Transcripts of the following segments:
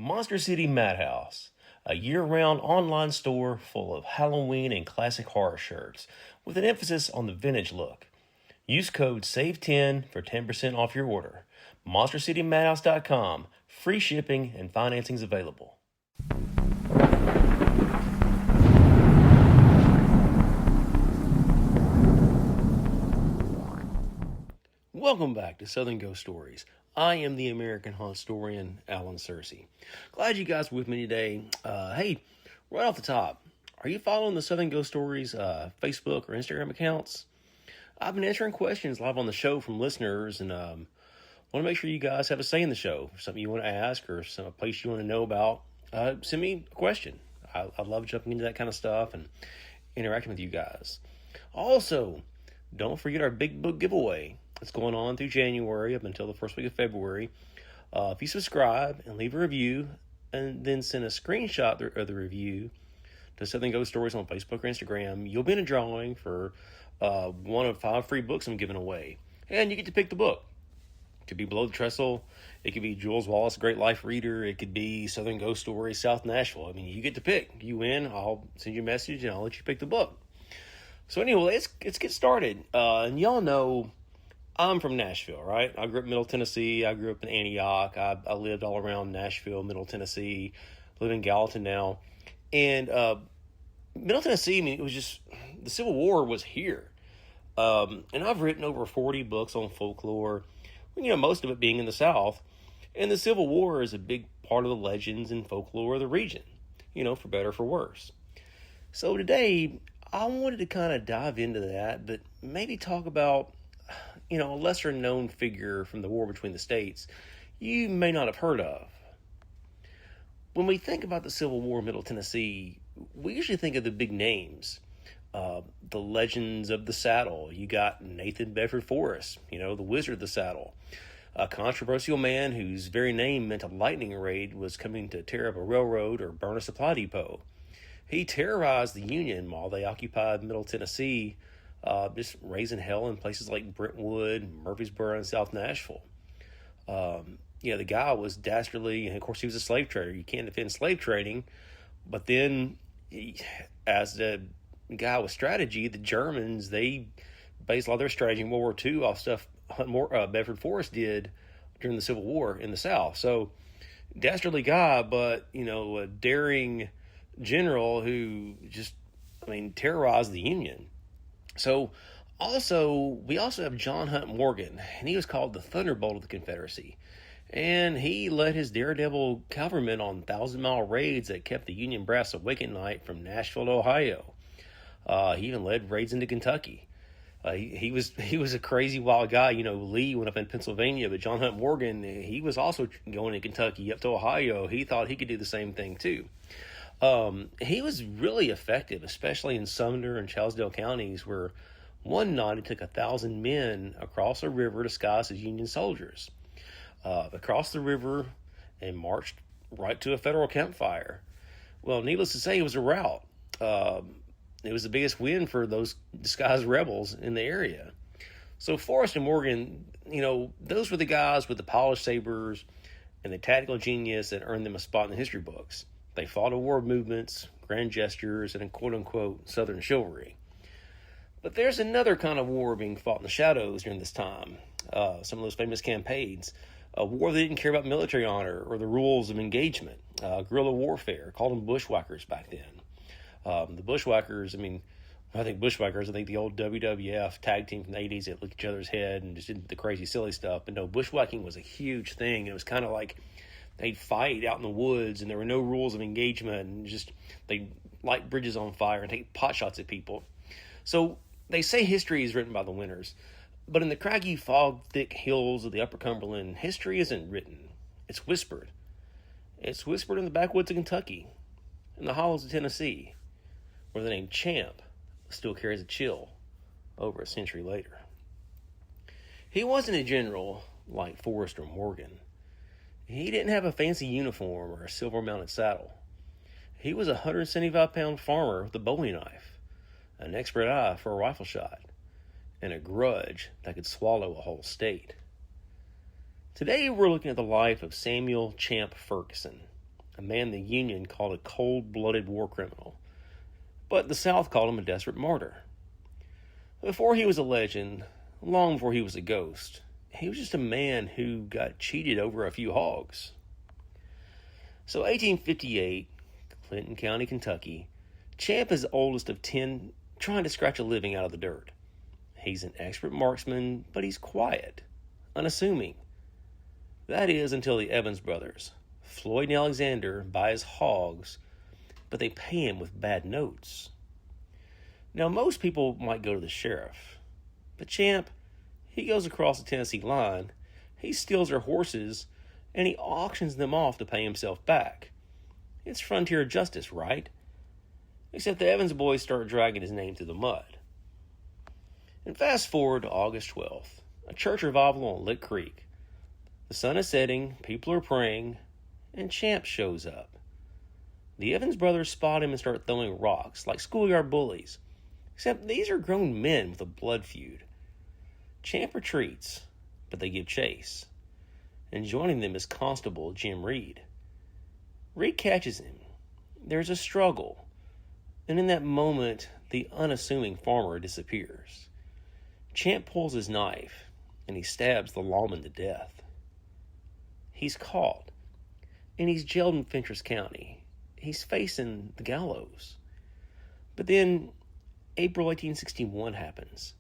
Monster City Madhouse, a year-round online store full of Halloween and classic horror shirts, with an emphasis on the vintage look. Use code SAVE10 for 10% off your order. MonsterCityMadhouse.com. Free shipping and financing's available. Welcome back to Southern Ghost Stories. I am the American Haunted Historian, Alan Searcy. Glad you guys are with me today. Hey, right off the top, are you following the Southern Ghost Stories Facebook or Instagram accounts? I've been answering questions live on the show from listeners, and want to make sure you guys have a say in the show. Something you want to ask or some place you want to know about, send me a question. I love jumping into that kind of stuff and interacting with you guys. Also, don't forget our big book giveaway. It's going on through January up until the first week of February. If you subscribe and leave a review and then send a screenshot of the review to Southern Ghost Stories on Facebook or Instagram, you'll be in a drawing for one of 5 free books I'm giving away. And you get to pick the book. It could be Below the Trestle. It could be Jules Wallace, Great Life Reader. It could be Southern Ghost Stories, South Nashville. I mean, you get to pick. You win, I'll send you a message and I'll let you pick the book. So anyway, let's get started. And y'all know I'm from Nashville, right? I grew up in Middle Tennessee. I grew up in Antioch. I lived all around Nashville, Middle Tennessee. Live in Gallatin now. And Middle Tennessee, I mean, it was just, the Civil War was here. And I've written over 40 books on folklore, most of it being in the South. And the Civil War is a big part of the legends and folklore of the region, for better or for worse. So today, I wanted to kind of dive into that, but maybe talk about a lesser known figure from the war between the states you may not have heard of. When we think about the Civil War in Middle Tennessee, we usually think of the big names, the legends of the saddle. You got Nathan Bedford Forrest, the wizard of the saddle, a controversial man whose very name meant a lightning raid was coming to tear up a railroad or burn a supply depot. He terrorized the Union while they occupied Middle Tennessee, just raising hell in places like Brentwood, Murfreesboro, and South Nashville. The guy was dastardly, and of course he was a slave trader. You can't defend slave trading, but then as the guy with strategy, the Germans, they based a lot of their strategy in World War II off stuff Bedford Forrest did during the Civil War in the South. So dastardly guy, but a daring general who just, terrorized the Union. So we also have John Hunt Morgan, and he was called the Thunderbolt of the Confederacy. And he led his daredevil cavalrymen on 1,000-mile raids that kept the Union brass awake at night from Nashville to Ohio. He even led raids into Kentucky. He was a crazy wild guy. Lee went up in Pennsylvania, but John Hunt Morgan, he was also going to Kentucky up to Ohio. He thought he could do the same thing too. He was really effective, especially in Sumner and Childsdale counties, where one night he took 1,000 men across a river disguised as Union soldiers, across the river and marched right to a federal campfire. Well, needless to say, it was a rout. It was the biggest win for those disguised rebels in the area. So Forrest and Morgan, those were the guys with the polished sabers and the tactical genius that earned them a spot in the history books. They fought war movements, grand gestures, and quote-unquote Southern chivalry. But there's another kind of war being fought in the shadows during this time. Some of those famous campaigns. A war that didn't care about military honor or the rules of engagement. Guerrilla warfare, called them bushwhackers back then. The bushwhackers, I think the old WWF tag team from the 80s that looked at each other's head and just did the crazy, silly stuff. But no, bushwhacking was a huge thing. It was kind of like they'd fight out in the woods, and there were no rules of engagement, and just they'd light bridges on fire and take pot shots at people. So they say history is written by the winners, but in the craggy, fog-thick hills of the Upper Cumberland, history isn't written. It's whispered. It's whispered in the backwoods of Kentucky, in the hollows of Tennessee, where the name Champ still carries a chill over a century later. He wasn't a general like Forrest or Morgan. He didn't have a fancy uniform or a silver-mounted saddle. He was a 175-pound farmer with a Bowie knife, an expert eye for a rifle shot, and a grudge that could swallow a whole state. Today we're looking at the life of Samuel Champ Ferguson, a man the Union called a cold-blooded war criminal, but the South called him a desperate martyr. Before he was a legend, long before he was a ghost, he was just a man who got cheated over a few hogs. So 1858, Clinton County, Kentucky, Champ is the oldest of 10 trying to scratch a living out of the dirt. He's an expert marksman, but he's quiet, unassuming. That is until the Evans brothers, Floyd and Alexander, buy his hogs, but they pay him with bad notes. Now, most people might go to the sheriff, but Champ, he goes across the Tennessee line, he steals their horses, and he auctions them off to pay himself back. It's frontier justice, right? Except the Evans boys start dragging his name through the mud. And fast forward to August 12th, a church revival on Lick Creek. The sun is setting, people are praying, and Champ shows up. The Evans brothers spot him and start throwing rocks like schoolyard bullies, except these are grown men with a blood feud. Champ retreats, but they give chase, and joining them is Constable Jim Reed. Reed catches him. There's a struggle, and in that moment, the unassuming farmer disappears. Champ pulls his knife, and he stabs the lawman to death. He's caught, and he's jailed in Fentress County. He's facing the gallows. But then, April 1861 happens.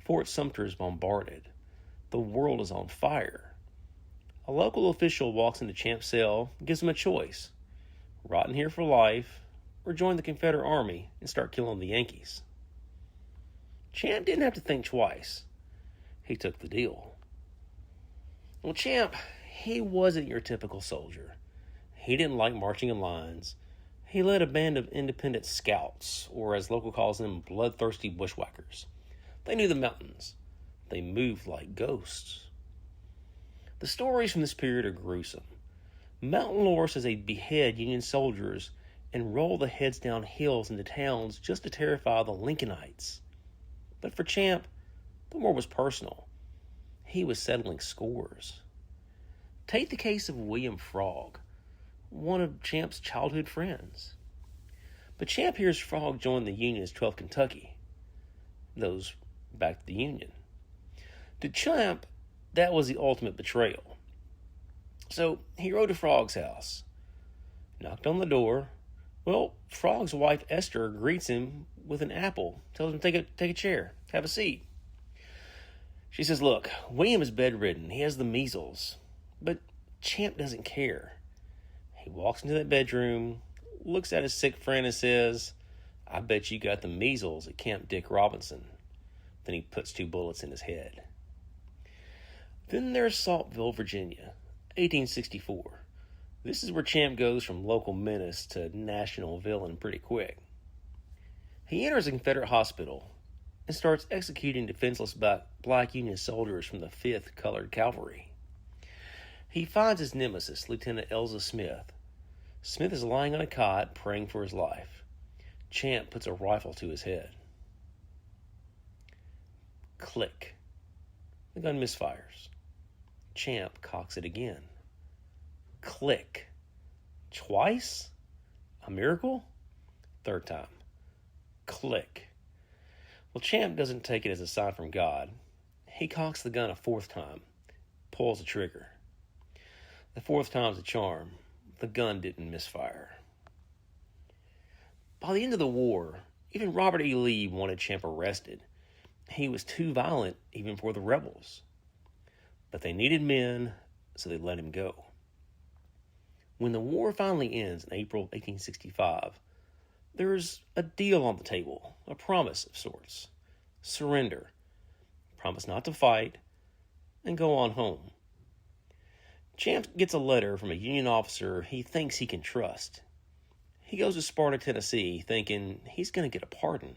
Fort Sumter is bombarded. The world is on fire. A local official walks into Champ's cell and gives him a choice. Rot in here for life, or join the Confederate Army and start killing the Yankees. Champ didn't have to think twice. He took the deal. Well, Champ, he wasn't your typical soldier. He didn't like marching in lines. He led a band of independent scouts, or as local calls them, bloodthirsty bushwhackers. They knew the mountains. They moved like ghosts. The stories from this period are gruesome. Mountain lore says they behead Union soldiers and roll the heads down hills into towns just to terrify the Lincolnites. But for Champ, the war was personal. He was settling scores. Take the case of William Frog, one of Champ's childhood friends. But Champ hears Frog joined the Union as 12th Kentucky. Those back to the Union. To Champ, that was the ultimate betrayal. So he rode to Frog's house, knocked on the door. Well, Frog's wife Esther greets him with an apple, tells him take a chair, have a seat. She says, "Look, William is bedridden. He has the measles." But Champ doesn't care. He walks into that bedroom, looks at his sick friend and says, "I bet you got the measles at Camp Dick Robinson." Then he puts 2 bullets in his head. Then there's Saltville, Virginia, 1864. This is where Champ goes from local menace to national villain pretty quick. He enters a Confederate hospital and starts executing defenseless black Union soldiers from the 5th Colored Cavalry. He finds his nemesis, Lieutenant Elza Smith. Smith is lying on a cot, praying for his life. Champ puts a rifle to his head. Click. The gun misfires. Champ cocks it again. Click. Twice? A miracle? 3rd time. Click. Well, Champ doesn't take it as a sign from God. He cocks the gun a 4th time, pulls the trigger. The 4th time's a charm. The gun didn't misfire. By the end of the war, even Robert E. Lee wanted Champ arrested. He was too violent even for the rebels. But they needed men, so they let him go. When the war finally ends in April 1865, there's a deal on the table, a promise of sorts. Surrender. Promise not to fight, and go on home. Champ gets a letter from a Union officer he thinks he can trust. He goes to Sparta, Tennessee, thinking he's going to get a pardon.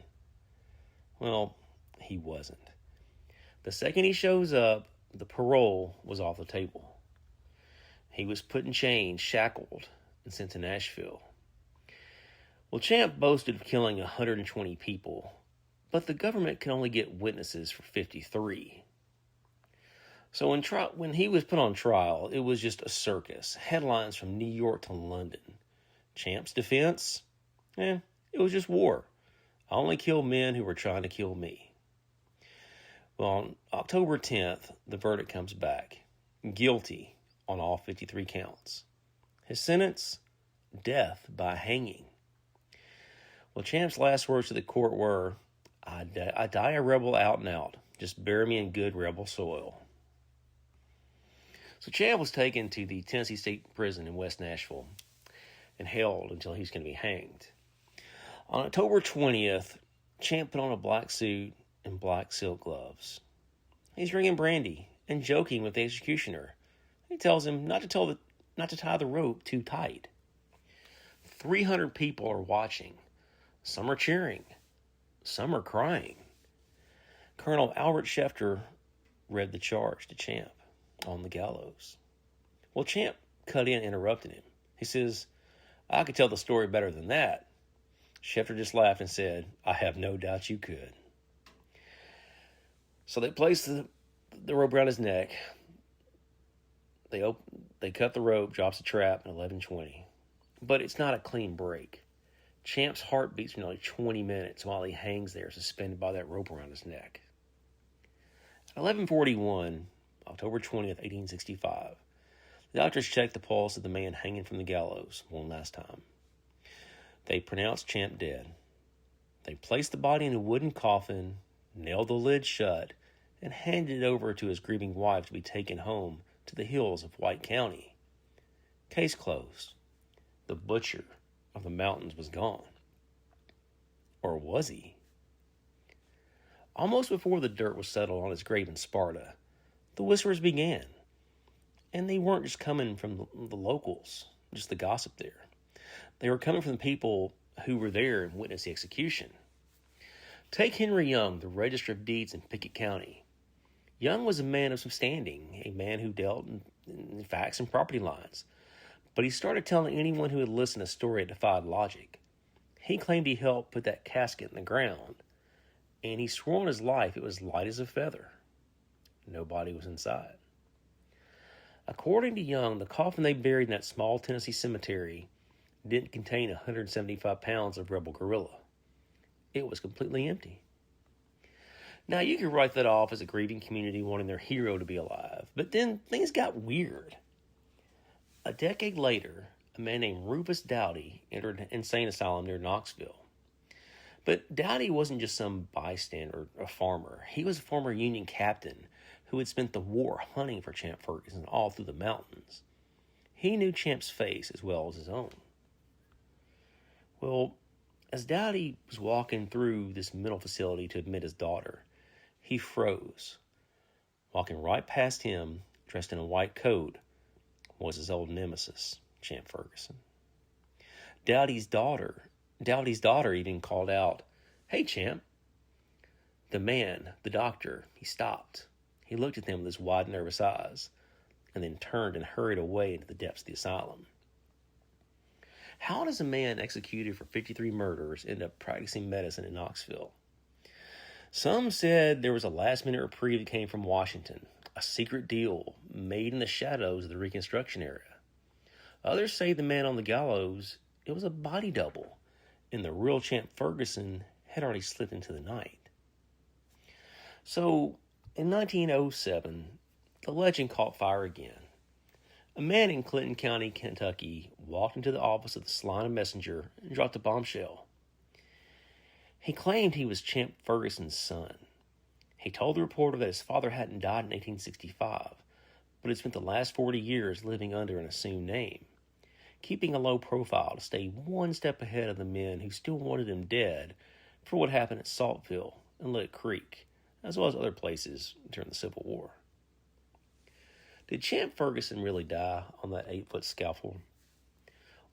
Well, he wasn't. The second he shows up, the parole was off the table. He was put in chains, shackled, and sent to Nashville. Well, Champ boasted of killing 120 people, but the government could only get witnesses for 53. So when he was put on trial, it was just a circus. Headlines from New York to London. Champ's defense? It was just war. I only killed men who were trying to kill me. Well, on October 10th, the verdict comes back. Guilty on all 53 counts. His sentence? Death by hanging. Well, Champ's last words to the court were, I die a rebel out and out. Just bury me in good rebel soil. So Champ was taken to the Tennessee State Prison in West Nashville and held until he's going to be hanged. On October 20th, Champ put on a black suit and black silk gloves. He's drinking brandy and joking with the executioner. He tells him not to tie the rope too tight. 300 people are watching. Some are cheering. Some are crying. Colonel Albert Schefter read the charge to Champ on the gallows. Well, Champ cut in and interrupted him. He says, I could tell the story better than that. Schefter just laughed and said, I have no doubt you could. So they placed the rope around his neck. They cut the rope, drops the trap at 11:20. But it's not a clean break. Champ's heart beats for nearly 20 minutes while he hangs there suspended by that rope around his neck. At 11:41, October 20th, 1865, the doctors checked the pulse of the man hanging from the gallows one last time. They pronounced Champ dead. They placed the body in a wooden coffin, nailed the lid shut, and handed it over to his grieving wife to be taken home to the hills of White County. Case closed. The butcher of the mountains was gone. Or was he? Almost before the dirt was settled on his grave in Sparta, the whispers began. And they weren't just coming from the locals, just the gossip there. They were coming from the people who were there and witnessed the execution. Take Henry Young, the Register of Deeds in Pickett County. Young was a man of some standing, a man who dealt in facts and property lines. But he started telling anyone who would listen a story that defied logic. He claimed he helped put that casket in the ground, and he swore on his life it was light as a feather. Nobody was inside. According to Young, the coffin they buried in that small Tennessee cemetery didn't contain 175 pounds of rebel guerilla. It was completely empty. Now, you could write that off as a grieving community wanting their hero to be alive, but then things got weird. A decade later, a man named Rufus Dowdy entered an insane asylum near Knoxville. But Dowdy wasn't just some bystander or farmer. He was a former Union captain who had spent the war hunting for Champ Ferguson all through the mountains. He knew Champ's face as well as his own. Well, as Dowdy was walking through this mental facility to admit his daughter, he froze. Walking right past him, dressed in a white coat, was his old nemesis, Champ Ferguson. Dowdy's daughter even called out, "Hey, Champ." The man, the doctor, he stopped. He looked at them with his wide, nervous eyes, and then turned and hurried away into the depths of the asylum. How does a man executed for 53 murders end up practicing medicine in Knoxville? Some said there was a last-minute reprieve that came from Washington, a secret deal made in the shadows of the Reconstruction era. Others say the man on the gallows, it was a body double, and the real Champ Ferguson had already slipped into the night. So, in 1907, the legend caught fire again. A man in Clinton County, Kentucky, walked into the office of the Salina Messenger and dropped a bombshell. He claimed he was Champ Ferguson's son. He told the reporter that his father hadn't died in 1865, but had spent the last 40 years living under an assumed name, keeping a low profile to stay one step ahead of the men who still wanted him dead for what happened at Saltville and Lick Creek, as well as other places during the Civil War. Did Champ Ferguson really die on that 8-foot scaffold?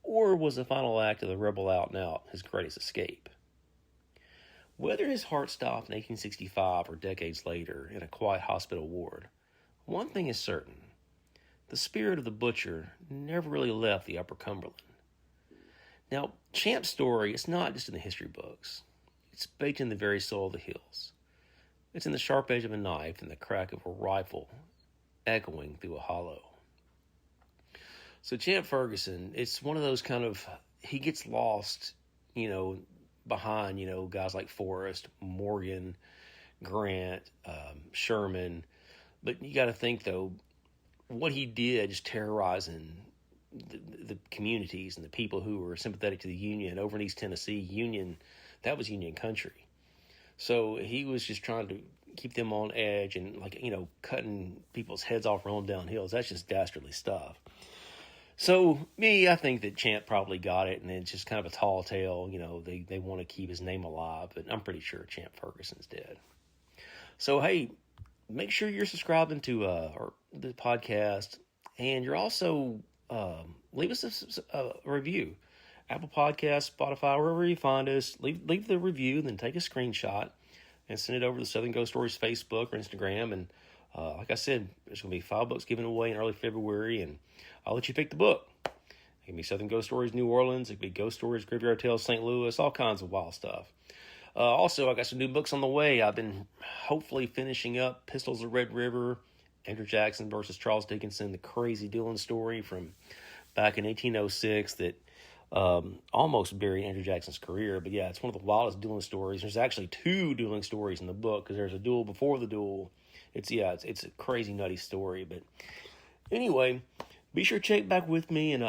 Or was the final act of the rebel out and out his greatest escape? Whether his heart stopped in 1865 or decades later in a quiet hospital ward, one thing is certain. The spirit of the butcher never really left the Upper Cumberland. Now, Champ's story is not just in the history books. It's baked in the very soul of the hills. It's in the sharp edge of a knife and the crack of a rifle echoing through a hollow. So Champ Ferguson, it's one of those kind of, he gets lost, behind, guys like Forrest, Morgan, Grant, Sherman. But you got to think, though, what he did just terrorizing the communities and the people who were sympathetic to the Union over in East Tennessee, that was Union country. So he was just trying to keep them on edge and, cutting people's heads off rolling down hills. That's just dastardly stuff. So, I think that Champ probably got it, and it's just kind of a tall tale. They want to keep his name alive, but I'm pretty sure Champ Ferguson's dead. So, hey, make sure you're subscribing to the podcast, and you're also leave us a review. Apple Podcasts, Spotify, wherever you find us, leave the review, then take a screenshot and send it over to Southern Ghost Stories Facebook or Instagram. And like I said, there's going to be 5 books given away in early February, and I'll let you pick the book. It can be Southern Ghost Stories New Orleans, it could be Ghost Stories Graveyard Tales St. Louis, all kinds of wild stuff. Also, I got some new books on the way. I've been hopefully finishing up Pistols of Red River, Andrew Jackson versus Charles Dickinson, the crazy dueling story from back in 1806 that almost buried Andrew Jackson's career. But yeah, it's one of the wildest dueling stories. There's actually 2 dueling stories in the book because there's a duel before the duel. It's a crazy, nutty story. But anyway, be sure to check back with me, and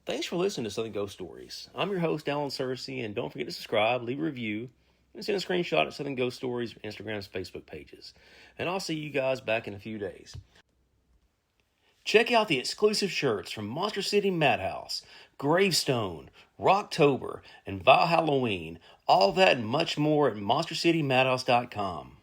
thanks for listening to Southern Ghost Stories. I'm your host, Alan Searcy, and don't forget to subscribe, leave a review, and send a screenshot at Southern Ghost Stories, Instagram's Facebook pages. And I'll see you guys back in a few days. Check out the exclusive shirts from Monster City Madhouse, Gravestone, Rocktober, and Val Halloween. All that and much more at monstercitymadhouse.com.